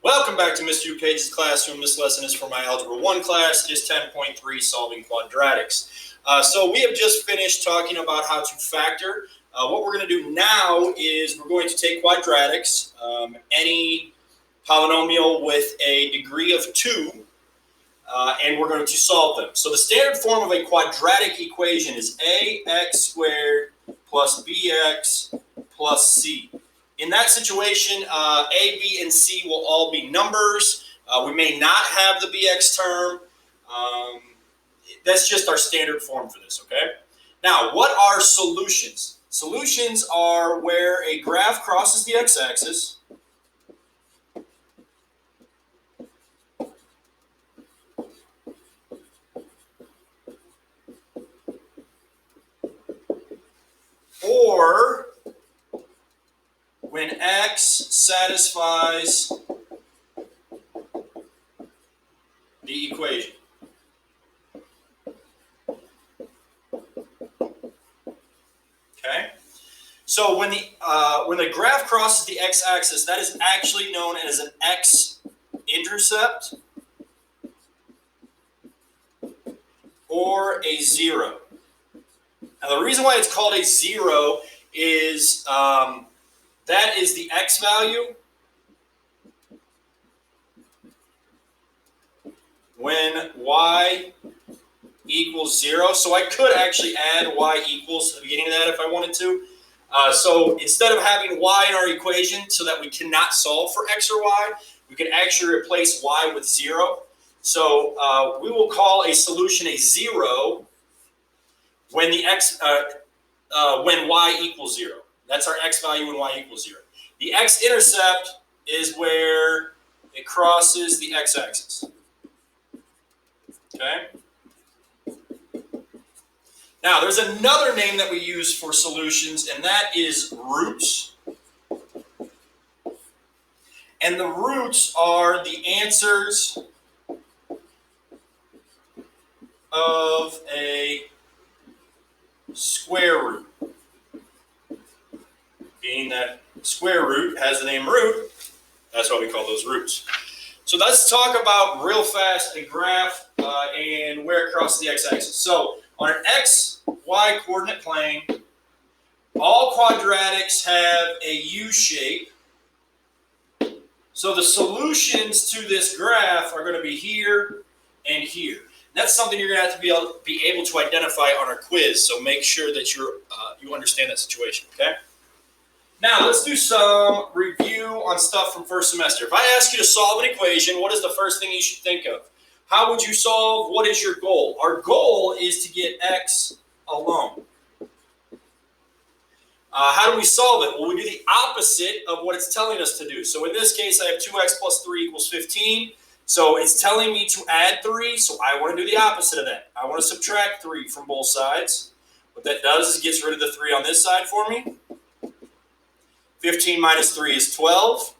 Welcome back to Mr. DuPage's classroom. This lesson is for my Algebra 1 class. It is 10.3, Solving Quadratics. So we have just finished talking about how to factor. What we're going to do now is we're going to take quadratics, any polynomial with a degree of 2, and we're going to solve them. So the standard form of a quadratic equation is ax squared plus bx plus c. In that situation, a, b, and c will all be numbers. We may not have the bx term. That's just our standard form for this, okay? Now, what are solutions? Solutions are where a graph crosses the x-axis or when x satisfies the equation. Okay? So when the graph crosses the x-axis, that is actually known as an X-Intercept or a 0. Now the reason why it's called a 0 is that is the x value when y equals 0. So I could actually add y equals to the beginning of that if I wanted to. So instead of having y in our equation so that we cannot solve for x or y, we can actually replace y with 0. So we will call a solution a 0 when the when y equals 0. That's our x value when y equals 0. The x-intercept is where it crosses the x-axis. Okay? Now, there's another name that we use for solutions, and that is roots. And the roots are the answers of a square root. Being that square root has the name root, that's why we call those roots. So let's talk about real fast a graph and where it crosses the x-axis. So on an x, y coordinate plane, all quadratics have a U shape. So the solutions to this graph are going to be here and here. That's something you're going to have to be able to identify on our quiz. So make sure that you understand that situation. Okay. Now let's do some review on stuff from first semester. If I ask you to solve an equation, what is the first thing you should think of? How would you solve? What is your goal? Our goal is to get x alone. How do we solve it? Well, we do the opposite of what it's telling us to do. So in this case, I have 2x plus 3 equals 15. So it's telling me to add 3, so I want to do the opposite of that. I want to subtract 3 from both sides. What that does is it gets rid of the 3 on this side for me. 15 minus 3 is 12.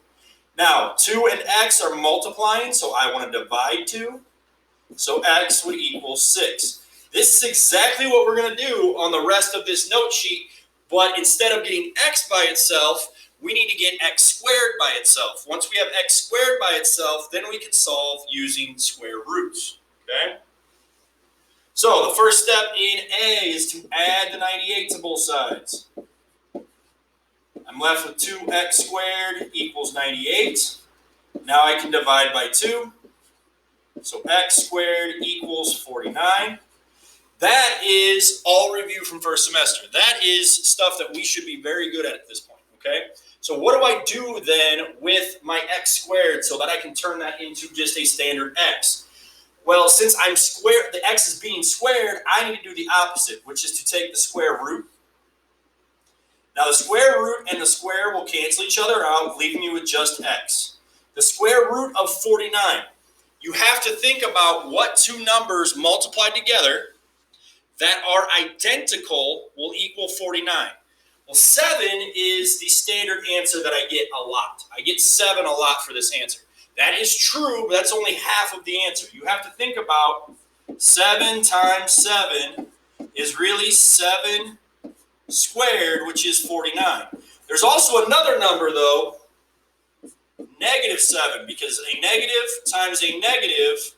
Now, 2 and x are multiplying, so I want to divide 2. So x would equal 6. This is exactly what we're going to do on the rest of this note sheet, but instead of getting x by itself, we need to get x squared by itself. Once we have x squared by itself, then we can solve using square roots. Okay? So the first step in A is to add the 98 to both sides. I'm left with 2x squared equals 98. Now I can divide by 2. So x squared equals 49. That is all review from first semester. That is stuff that we should be very good at this point, okay? So what do I do then with my x squared so that I can turn that into just a standard x? Well, since I'm squared, the x is being squared, I need to do the opposite, which is to take the square root. Now the square root and the square will cancel each other out, leaving you with just x. The square root of 49. You have to think about what two numbers multiplied together that are identical will equal 49. Well, 7 is the standard answer that I get a lot. I get 7 a lot for this answer. That is true, but that's only half of the answer. You have to think about 7 times 7 is really 7 squared, which is 49. There's also another number, though, -7, because a negative times a negative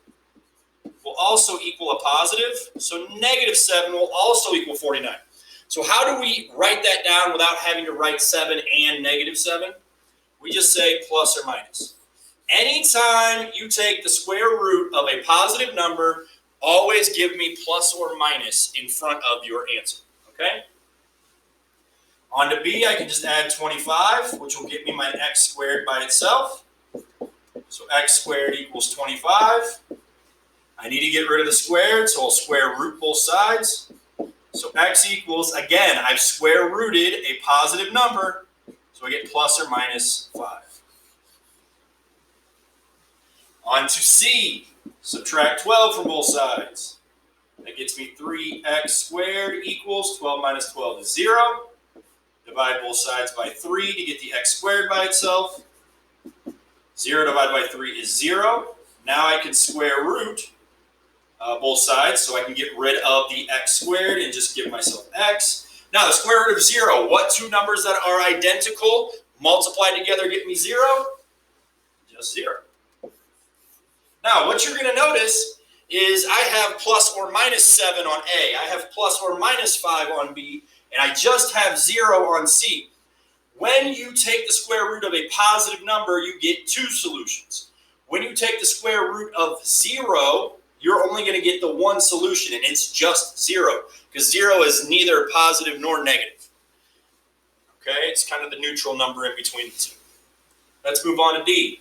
will also equal a positive. So -7 will also equal 49. So how do we write that down without having to write 7 and -7? We just say plus or minus. Anytime you take the square root of a positive number, always give me plus or minus in front of your answer, okay? On to B, I can just add 25, which will get me my x squared by itself. So x squared equals 25. I need to get rid of the squared, so I'll square root both sides. So x equals, again, I've square rooted a positive number, so I get plus or minus 5. On to C, subtract 12 from both sides. That gets me 3x squared equals 12 minus 12 is 0. Divide both sides by 3 to get the x squared by itself. 0 divided by 3 is 0. Now I can square root both sides, so I can get rid of the x squared and just give myself x. Now the square root of 0, what two numbers that are identical multiplied together get me 0? Just 0. Now what you're going to notice is I have plus or minus 7 on A, I have plus or minus 5 on B, and I just have 0 on C. When you take the square root of a positive number, you get two solutions. When you take the square root of 0, you're only going to get the one solution, and it's just 0, because 0 is neither positive nor negative. Okay, it's kind of the neutral number in between the two. Let's move on to D.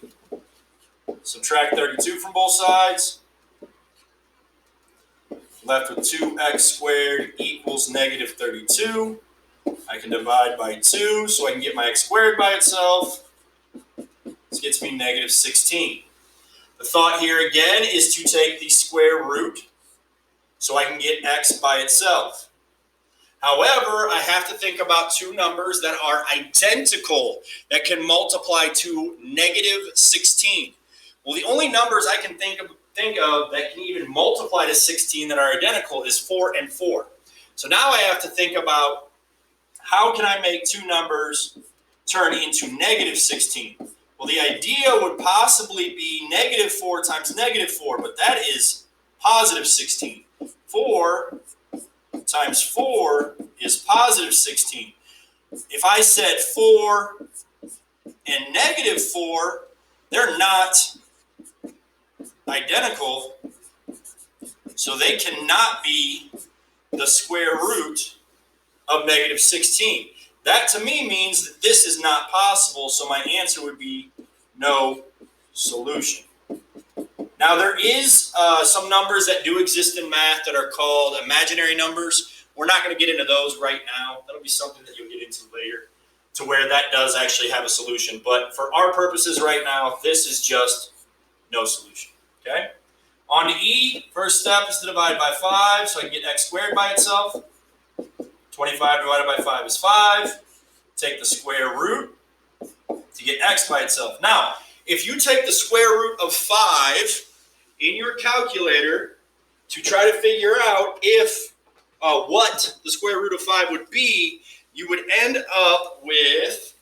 Subtract 32 from both sides. Left with 2x squared equals -32. I can divide by 2, so I can get my x squared by itself. This gets me -16. The thought here again is to take the square root so I can get x by itself. However, I have to think about two numbers that are identical that can multiply to -16. Well, the only numbers I can think of that can even multiply to 16 that are identical is 4 and 4. So now I have to think about how can I make two numbers turn into -16. Well, the idea would possibly be -4 times -4, but that is positive 16. 4 times 4 is positive 16. If I said 4 and -4, they're not identical, so they cannot be the square root of -16. That to me means that this is not possible, so my answer would be no solution. Now there is some numbers that do exist in math that are called imaginary numbers. We're not going to get into those right now. That'll be something that you'll get into later, to where that does actually have a solution. But for our purposes right now, this is just no solution. Okay? On to E, first step is to divide by 5, so I can get x squared by itself. 25 divided by 5 is 5. Take the square root to get x by itself. Now, if you take the square root of 5 in your calculator to try to figure out if what the square root of 5 would be, you would end up with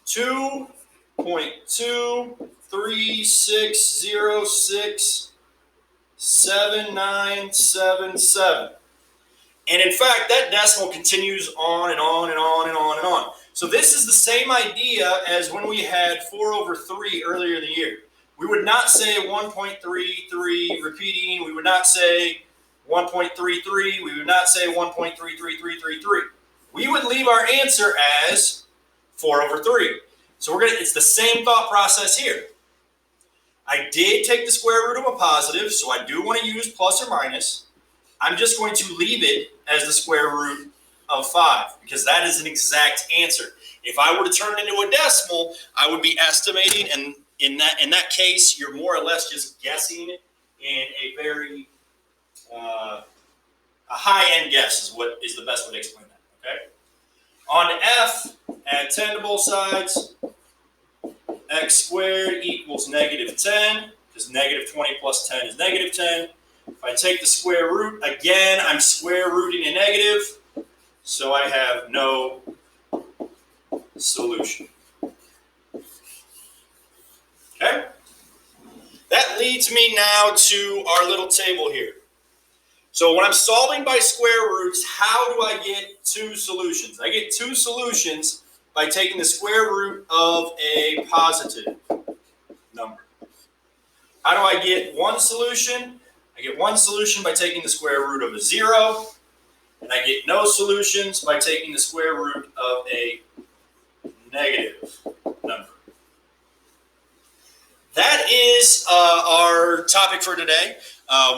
2.236067977. And in fact, that decimal continues on and on and on and on and on. So this is the same idea as when we had 4/3 earlier in the year. We would not say 1.33 repeating. We would not say 1.33. We would not say 1.33333. We would leave our answer as 4/3. So it's the same thought process here. I did take the square root of a positive, so I do want to use plus or minus. I'm just going to leave it as the square root of 5 because that is an exact answer. If I were to turn it into a decimal, I would be estimating, and in that case, you're more or less just guessing in a very a high-end guess is the best way to explain that. Okay. On to F, add 10 to both sides. X squared equals -10 because -20 plus 10 is -10. If I take the square root, again, I'm square rooting a negative, so I have no solution. leads me now to our little table here. So when I'm solving by square roots, how do I get two solutions? I get two solutions by taking the square root of a positive number. How do I get one solution? I get one solution by taking the square root of a 0, and I get no solutions by taking the square root of a negative number. That is our topic for today.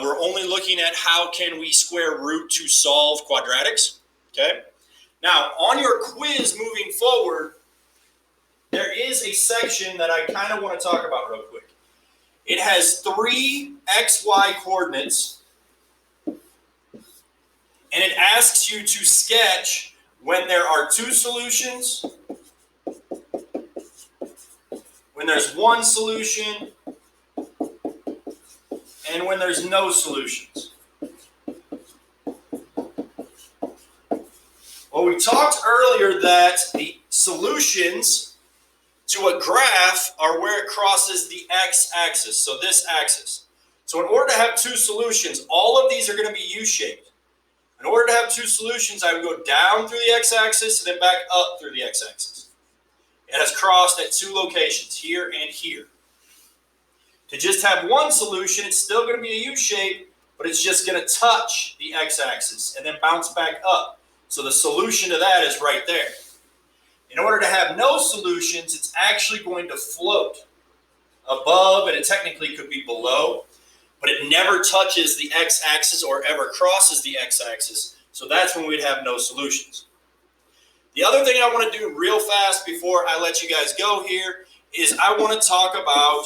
We're only looking at how can we square root to solve quadratics. Okay. Now, on your quiz moving forward, there is a section that I kind of want to talk about real quick. It has 3 xy coordinates, and it asks you to sketch when there are 2 solutions, when there's 1 solution, and when there's no solutions. Well, we talked earlier that the solutions to a graph are where it crosses the x-axis, so this axis. So in order to have 2 solutions, all of these are going to be U-shaped. In order to have 2 solutions, I would go down through the x-axis and then back up through the x-axis. It has crossed at 2 locations, here and here. To just have 1 solution, it's still going to be a U-shape, but it's just going to touch the x-axis and then bounce back up. So the solution to that is right there. In order to have no solutions, it's actually going to float above, and it technically could be below, but it never touches the x-axis or ever crosses the x-axis. So that's when we'd have no solutions. The other thing I want to do real fast before I let you guys go here is I want to talk about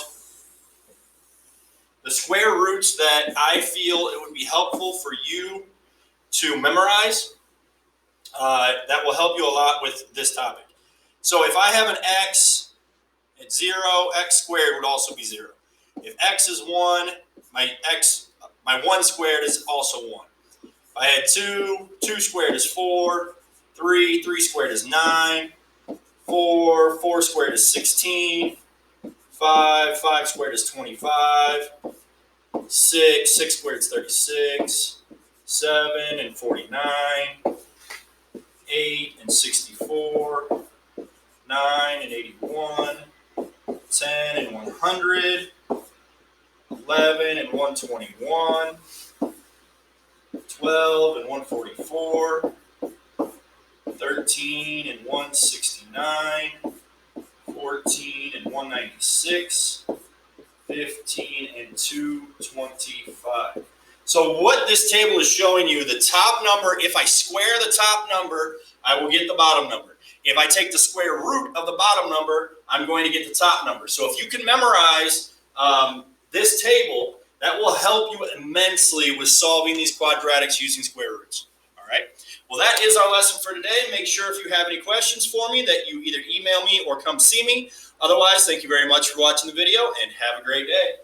the square roots that I feel it would be helpful for you to memorize. That will help you a lot with this topic. So if I have an x at 0, x squared would also be 0. If x is 1, my 1 squared is also 1. If I had 2, 2 squared is 4. 3, 3 squared is 9. 4, 4 squared is 16. 5, 5 squared is 25. 6, 6 squared is 36. 7 and 49. 8 and 64. 9 and 81. 10 and 100. 11 and 121. 12 and 144. 13 and 169, 14 and 196, 15 and 225. So what this table is showing you, the top number, if I square the top number, I will get the bottom number. If I take the square root of the bottom number, I'm going to get the top number. So if you can memorize this table, that will help you immensely with solving these quadratics using square roots. All right. Well, that is our lesson for today. Make sure if you have any questions for me that you either email me or come see me. Otherwise, thank you very much for watching the video and have a great day.